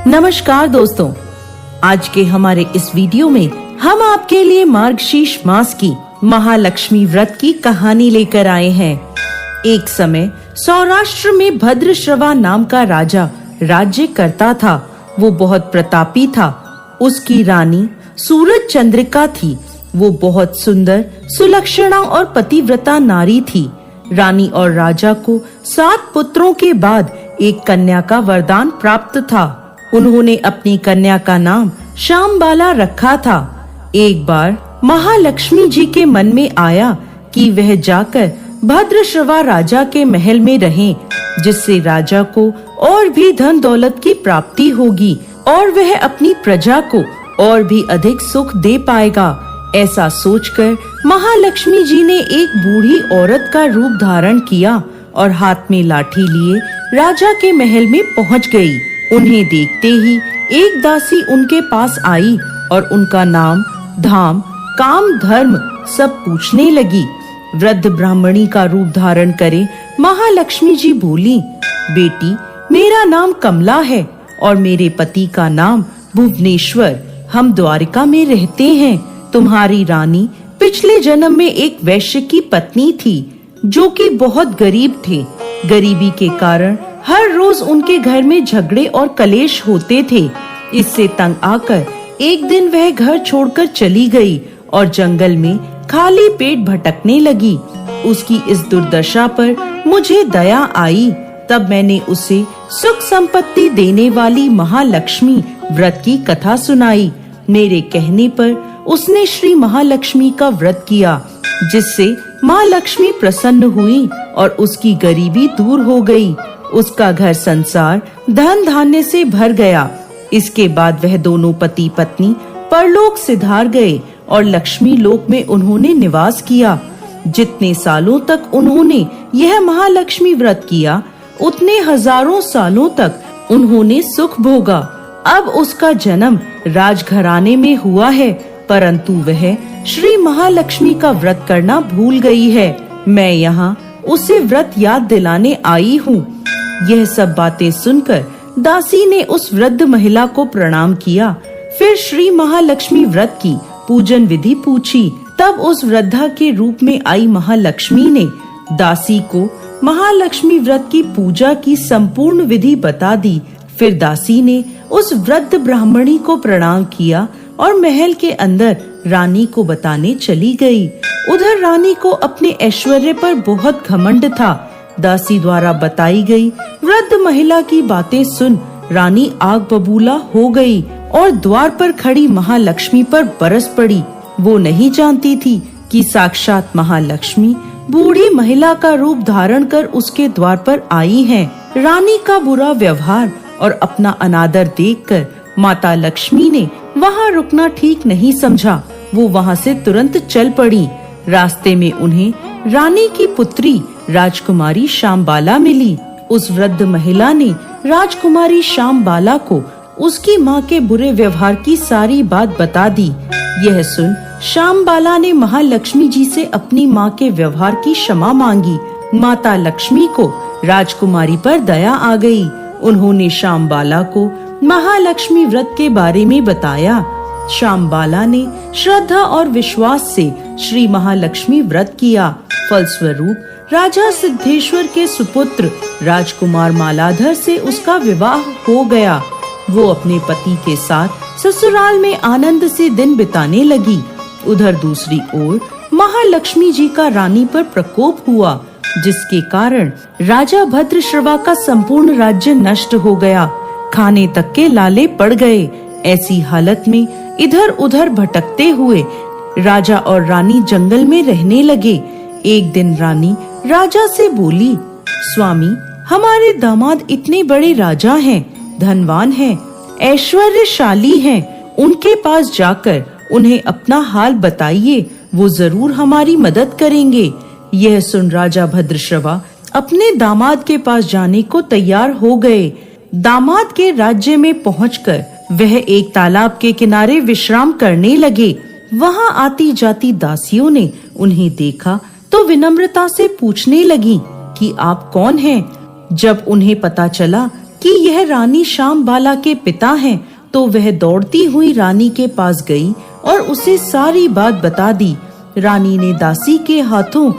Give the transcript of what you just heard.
नमस्कार दोस्तों, आज के हमारे इस वीडियो में हम आपके लिए मार्गशीर्ष मास की महालक्ष्मी व्रत की कहानी लेकर आए हैं। एक समय सौराष्ट्र में भद्रश्रवा नाम का राजा राज्य करता था। वो बहुत प्रतापी था। उसकी रानी सूरज चंद्रिका थी। वो बहुत सुंदर, सुलक्षणा और पतिव्रता नारी थी। रानी और राजा को 7 पुत्रों के बाद एक कन्या का वरदान प्राप्त था। उन्होंने अपनी कन्या का नाम शामबाला रखा था। एक बार महालक्ष्मी जी के मन में आया कि वह जाकर भद्रश्रवा राजा के महल में रहें, जिससे राजा को और भी धन दौलत की प्राप्ति होगी और वह अपनी प्रजा को और भी अधिक सुख दे पाएगा। ऐसा सोचकर महालक्ष्मी जी ने एक बूढ़ी औरत का रूप धारण किया और हाथ में लाठी लिए राजा के महल में पहुंच गई। उन्हें देखते ही एक दासी उनके पास आई और उनका नाम, धाम, काम, धर्म सब पूछने लगी। वृद्ध ब्राह्मणी का रूप धारण करे महालक्ष्मी जी बोली, बेटी, मेरा नाम कमला है और मेरे पति का नाम भुवनेश्वर। हम द्वारिका में रहते हैं। तुम्हारी रानी पिछले जन्म में एक वैश्य की पत्नी थी, जो कि बहुत गरीब थे। गरीबी के कारण हर रोज उनके घर में झगड़े और कलेश होते थे। इससे तंग आकर एक दिन वह घर छोड़कर चली गई और जंगल में खाली पेट भटकने लगी। उसकी इस दुर्दशा पर मुझे दया आई। तब मैंने उसे सुख संपत्ति देने वाली महालक्ष्मी व्रत की कथा सुनाई। मेरे कहने पर उसने श्री महालक्ष्मी का व्रत किया, जिससे माँ लक्ष्मी प्रसन्न हुई और उसकी गरीबी दूर हो गई। उसका घर संसार धन धान्य से भर गया। इसके बाद वह दोनों पति पत्नी परलोक सिधार गए और लक्ष्मी लोक में उन्होंने निवास किया। जितने सालों तक उन्होंने यह महालक्ष्मी व्रत किया, उतने हजारों सालों तक उन्होंने सुख भोगा। अब उसका जन्म राजघराने में हुआ है, परंतु वह श्री महालक्ष्मी का व्रत करना भूल गई है। मैं यहाँ उसे व्रत याद दिलाने आई हूँ। यह सब बातें सुनकर दासी ने उस वृद्ध महिला को प्रणाम किया। फिर श्री महालक्ष्मी व्रत की पूजन विधि पूछी। तब उस वृद्धा के रूप में आई महालक्ष्मी ने दासी को महालक्ष्मी व्रत की पूजा की संपूर्ण विधि बता दी। फिर दासी ने उस वृद्ध ब्राह्मणी को प्रणाम किया और महल के अंदर रानी को बताने चली गई। उधर रानी को अपने ऐश्वर्य पर बहुत घमंड था। दासी द्वारा बताई गई वृद्ध महिला की बातें सुन रानी आग बबूला हो गई और द्वार पर खड़ी महालक्ष्मी पर बरस पड़ी। वो नहीं जानती थी कि साक्षात महालक्ष्मी बूढ़ी महिला का रूप धारण कर उसके द्वार पर आई हैं। रानी का बुरा व्यवहार और अपना अनादर देखकर माता लक्ष्मी ने वहाँ रुकना ठीक नहीं समझा। वो वहाँ से तुरंत चल पड़ी। रास्ते में उन्हें रानी की पुत्री राजकुमारी शामबाला मिली। उस वृद्ध महिला ने राजकुमारी शामबाला को उसकी माँ के बुरे व्यवहार की सारी बात बता दी। यह सुन शामबाला ने महालक्ष्मी जी से अपनी माँ के व्यवहार की क्षमा मांगी। माता लक्ष्मी को राजकुमारी पर दया आ गई। उन्होंने शामबाला को महालक्ष्मी व्रत के बारे में बताया। शामबाला ने श्रद्धा और विश्वास से श्री महालक्ष्मी व्रत किया। फलस्वरूप राजा सिद्धेश्वर के सुपुत्र राजकुमार मालाधर से उसका विवाह हो गया। वो अपने पति के साथ ससुराल में आनंद से दिन बिताने लगी। उधर दूसरी ओर महालक्ष्मी जी का रानी पर प्रकोप हुआ, जिसके कारण राजा भद्रश्रवा का संपूर्ण राज्य नष्ट हो गया। खाने तक के लाले पड़ गए। ऐसी हालत में इधर उधर भटकते हुए राजा और रानी जंगल में रहने लगे। एक दिन रानी राजा से बोली, स्वामी, हमारे दामाद इतने बड़े राजा हैं, धनवान हैं, ऐश्वर्यशाली हैं। उनके पास जाकर उन्हें अपना हाल बताइए, वो जरूर हमारी मदद करेंगे। यह सुन राजा भद्रश्रवा अपने दामाद के पास जाने को तैयार हो गए। दामाद के राज्य में पहुंचकर वह एक तालाब के किनारे विश्राम करने लगे। वहां आती जाती दासियों ने उन्हें देखा तो विनम्रता से पूछने लगी कि आप कौन हैं। जब उन्हें पता चला कि यह रानी श्यामबाला के पिता हैं, तो वह दौड़ती हुई रानी के पास गई और उसे सारी बात बता दी। रानी ने दासी के हाथों